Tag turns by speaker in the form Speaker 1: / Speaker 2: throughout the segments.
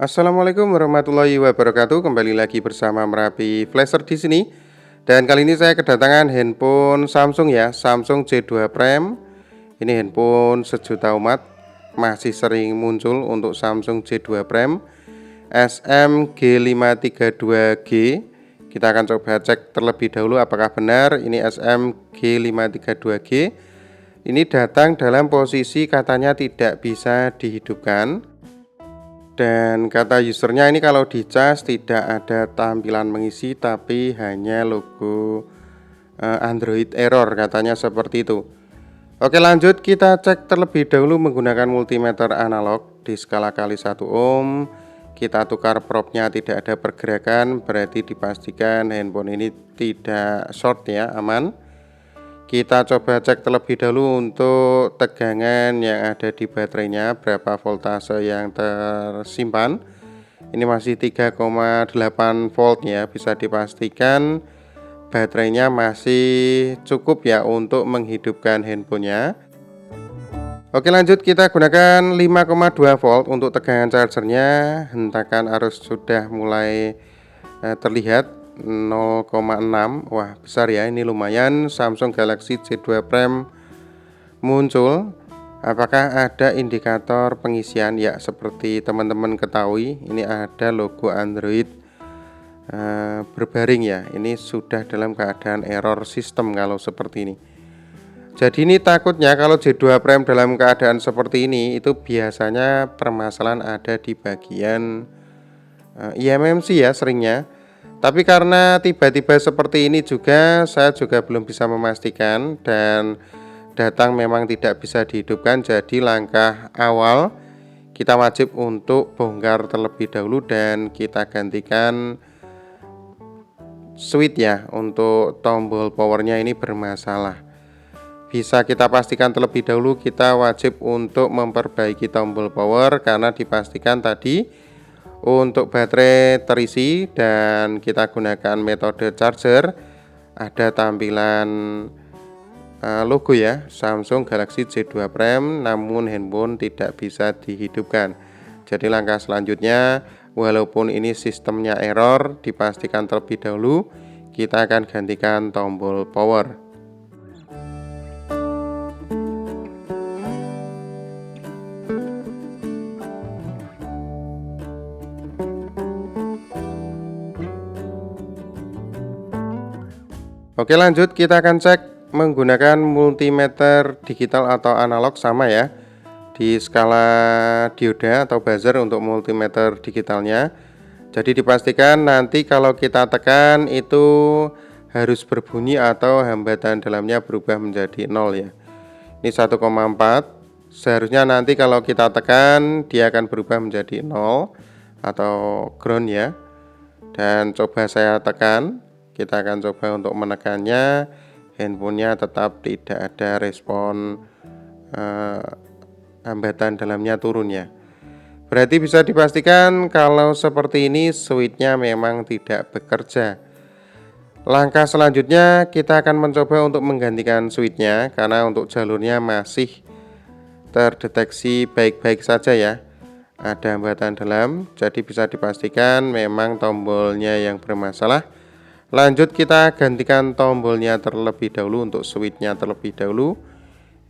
Speaker 1: Assalamualaikum warahmatullahi wabarakatuh. Kembali lagi bersama Merapi Flasher di sini. Dan kali ini saya kedatangan handphone Samsung ya, Samsung J2 Prime. Ini handphone sejuta umat, masih sering muncul untuk Samsung J2 Prime SM G532G. Kita akan coba cek terlebih dahulu apakah benar ini SM G532G. Ini datang dalam posisi katanya tidak bisa dihidupkan. Dan kata usernya ini kalau dicas tidak ada tampilan mengisi tapi hanya logo Android error, katanya seperti itu. Oke, lanjut kita cek terlebih dahulu menggunakan multimeter analog di skala kali 1 ohm. Kita tukar propnya, tidak ada pergerakan, berarti dipastikan handphone ini tidak short ya, aman. Kita coba cek terlebih dahulu untuk tegangan yang ada di baterainya, berapa voltase yang tersimpan. Ini masih 3,8 volt ya, bisa dipastikan baterainya masih cukup ya untuk menghidupkan handphonenya. Oke, lanjut kita gunakan 5,2 volt untuk tegangan chargernya. Hentakan arus sudah mulai terlihat 0,6. Wah, besar ya, ini lumayan. Samsung Galaxy J2 Prime muncul. Apakah ada indikator pengisian? Ya, seperti teman-teman ketahui, ini ada logo Android berbaring ya. Ini sudah dalam keadaan error sistem kalau seperti ini. Jadi ini takutnya kalau J2 Prime dalam keadaan seperti ini, itu biasanya permasalahan ada di bagian eMMC ya seringnya. Tapi karena tiba-tiba seperti ini juga, saya juga belum bisa memastikan dan datang memang tidak bisa dihidupkan. Jadi langkah awal kita wajib untuk bongkar terlebih dahulu dan kita gantikan switch ya, untuk tombol powernya ini bermasalah. Bisa kita pastikan terlebih dahulu, kita wajib untuk memperbaiki tombol power karena dipastikan tadi untuk baterai terisi dan kita gunakan metode charger. Ada tampilan logo ya, Samsung Galaxy J2 Prime, namun handphone tidak bisa dihidupkan. Jadi langkah selanjutnya, walaupun ini sistemnya error, dipastikan terlebih dahulu kita akan gantikan tombol power. Oke, lanjut kita akan cek menggunakan multimeter digital atau analog, sama ya, di skala dioda atau buzzer untuk multimeter digitalnya. Jadi dipastikan nanti kalau kita tekan itu harus berbunyi atau hambatan dalamnya berubah menjadi 0 ya. Ini 1,4. Seharusnya nanti kalau kita tekan dia akan berubah menjadi 0 atau ground ya. Dan coba saya tekan. Kita akan coba untuk menekannya, handphonenya tetap tidak ada respon hambatan dalamnya turun ya. Berarti bisa dipastikan kalau seperti ini switchnya memang tidak bekerja. Langkah selanjutnya kita akan mencoba untuk menggantikan switchnya karena untuk jalurnya masih terdeteksi baik-baik saja ya. Ada hambatan dalam, jadi bisa dipastikan memang tombolnya yang bermasalah. Lanjut kita gantikan tombolnya terlebih dahulu untuk switchnya terlebih dahulu.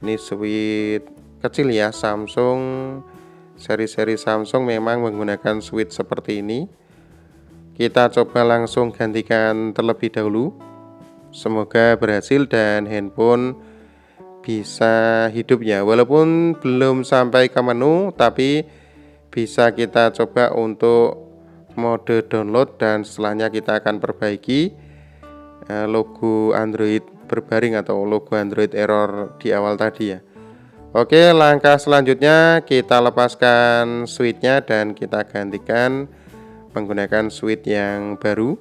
Speaker 1: Ini switch kecil ya, Samsung, seri-seri Samsung memang menggunakan switch seperti ini. Kita coba langsung gantikan terlebih dahulu. Semoga berhasil dan handphone bisa hidup ya. Walaupun belum sampai ke menu, tapi bisa kita coba untuk mode download dan setelahnya kita akan perbaiki logo Android berbaring atau logo Android error di awal tadi ya. Oke, langkah selanjutnya kita lepaskan switchnya dan kita gantikan menggunakan switch yang baru.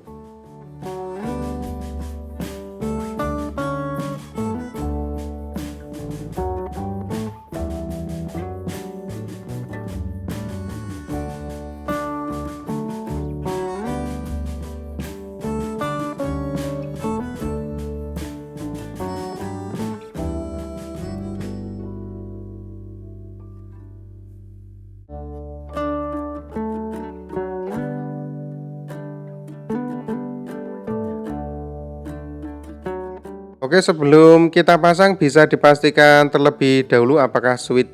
Speaker 1: Oke, sebelum kita pasang bisa dipastikan terlebih dahulu apakah switch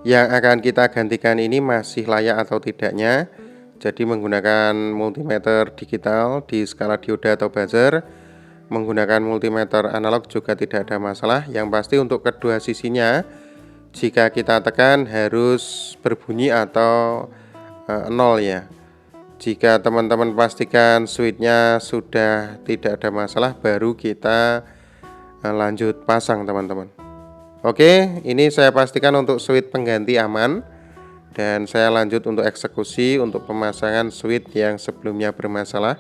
Speaker 1: yang akan kita gantikan ini masih layak atau tidaknya. Jadi menggunakan multimeter digital di skala dioda atau buzzer, menggunakan multimeter analog juga tidak ada masalah. Yang pasti untuk kedua sisinya, jika kita tekan harus berbunyi atau nol ya. Jika teman-teman pastikan switchnya sudah tidak ada masalah, baru kita lanjut pasang teman-teman. Oke, ini saya pastikan untuk switch pengganti aman. Dan saya lanjut untuk eksekusi untuk pemasangan switch yang sebelumnya bermasalah.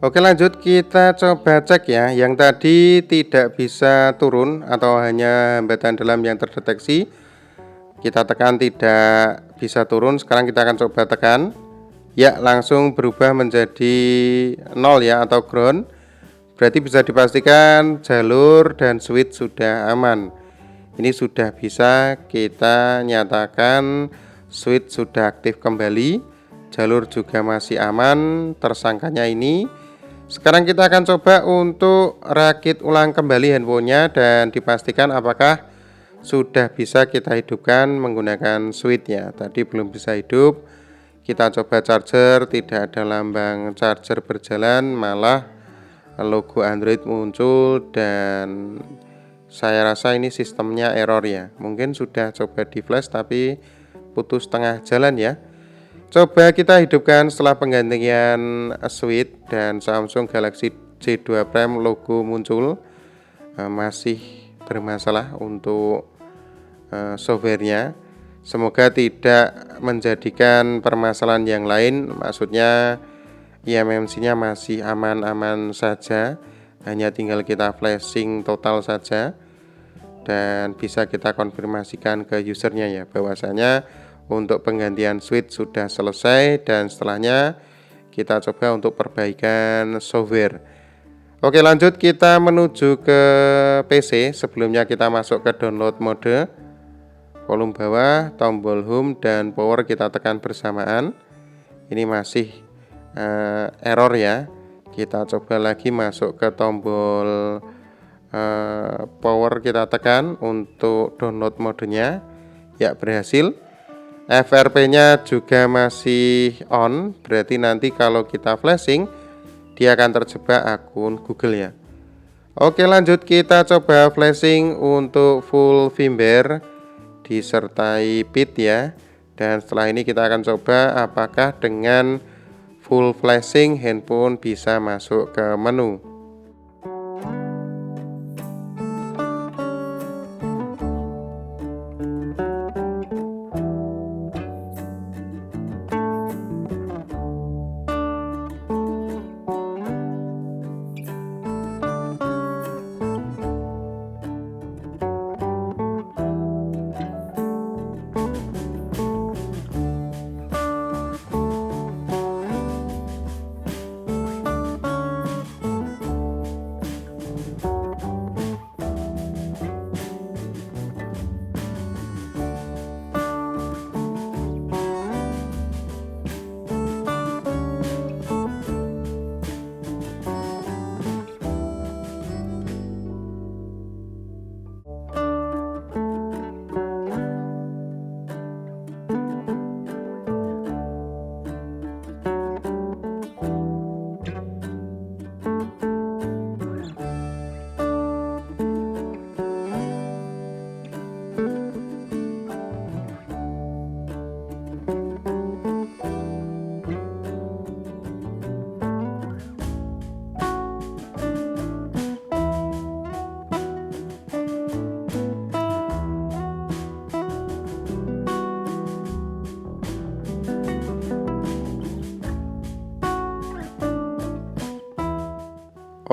Speaker 1: Oke, lanjut kita coba cek ya. Yang tadi tidak bisa turun atau hanya hambatan dalam yang terdeteksi. Kita tekan tidak bisa turun. Sekarang kita akan coba tekan. Ya, langsung berubah menjadi 0 ya atau ground. Berarti bisa dipastikan jalur dan switch sudah aman. Ini sudah bisa kita nyatakan switch sudah aktif kembali. Jalur juga masih aman, tersangkanya ini. Sekarang kita akan coba untuk rakit ulang kembali handphonenya dan dipastikan apakah sudah bisa kita hidupkan menggunakan switch ya. Tadi belum bisa hidup. Kita coba charger, tidak ada lambang charger berjalan, malah logo Android muncul dan saya rasa ini sistemnya error ya. Mungkin sudah coba di flash tapi putus tengah jalan ya. Coba kita hidupkan setelah penggantian switch dan Samsung Galaxy J2 Prime logo muncul. Masih bermasalah untuk softwarenya. Semoga tidak menjadikan permasalahan yang lain. Maksudnya eMMC-nya masih aman-aman saja. Hanya tinggal kita flashing total saja. Dan bisa kita konfirmasikan ke usernya ya bahwasanya untuk penggantian switch sudah selesai dan setelahnya kita coba untuk perbaikan software. Oke, lanjut kita menuju ke PC. Sebelumnya kita masuk ke download mode, volume bawah, tombol home dan power kita tekan bersamaan. Ini masih error ya. Kita coba lagi masuk ke tombol power, kita tekan untuk download modenya. Ya, berhasil. FRP-nya juga masih on, berarti nanti kalau kita flashing dia akan terjebak akun Google ya. Oke, lanjut kita coba flashing untuk full firmware disertai PID ya. Dan setelah ini kita akan coba apakah dengan full flashing handphone bisa masuk ke menu.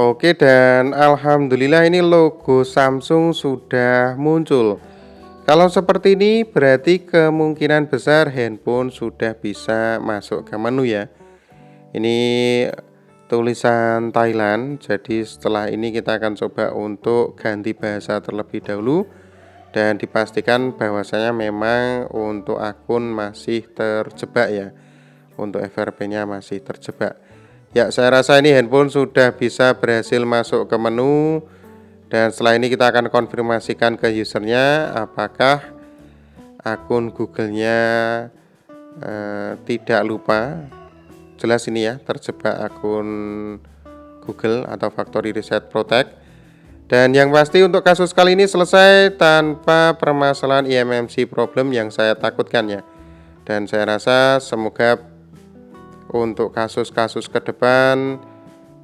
Speaker 1: Oke, dan alhamdulillah ini logo Samsung sudah muncul. Kalau seperti ini berarti kemungkinan besar handphone sudah bisa masuk ke menu ya. Ini tulisan Thailand, jadi setelah ini kita akan coba untuk ganti bahasa terlebih dahulu dan dipastikan bahwasanya memang untuk akun masih terjebak ya. Untuk FRP-nya masih terjebak. Ya, saya rasa ini handphone sudah bisa berhasil masuk ke menu. Dan setelah ini kita akan konfirmasikan ke usernya apakah akun Google-nya tidak lupa. Jelas ini ya, terjebak akun Google atau Factory Reset Protect. Dan yang pasti untuk kasus kali ini selesai tanpa permasalahan eMMC problem yang saya takutkan ya. Dan saya rasa semoga untuk kasus-kasus ke depan,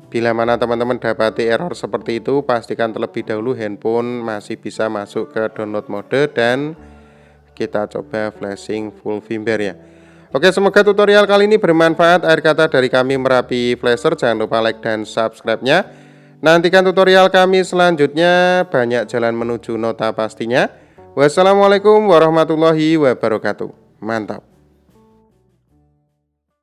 Speaker 1: bila mana teman-teman dapati error seperti itu, pastikan terlebih dahulu handphone masih bisa masuk ke download mode dan kita coba flashing full firmware ya. Oke, semoga tutorial kali ini bermanfaat. Akhir kata dari kami Merapi Flasher, jangan lupa like dan subscribe-nya. Nantikan tutorial kami selanjutnya, banyak jalan menuju nota pastinya. Wassalamualaikum warahmatullahi wabarakatuh. Mantap.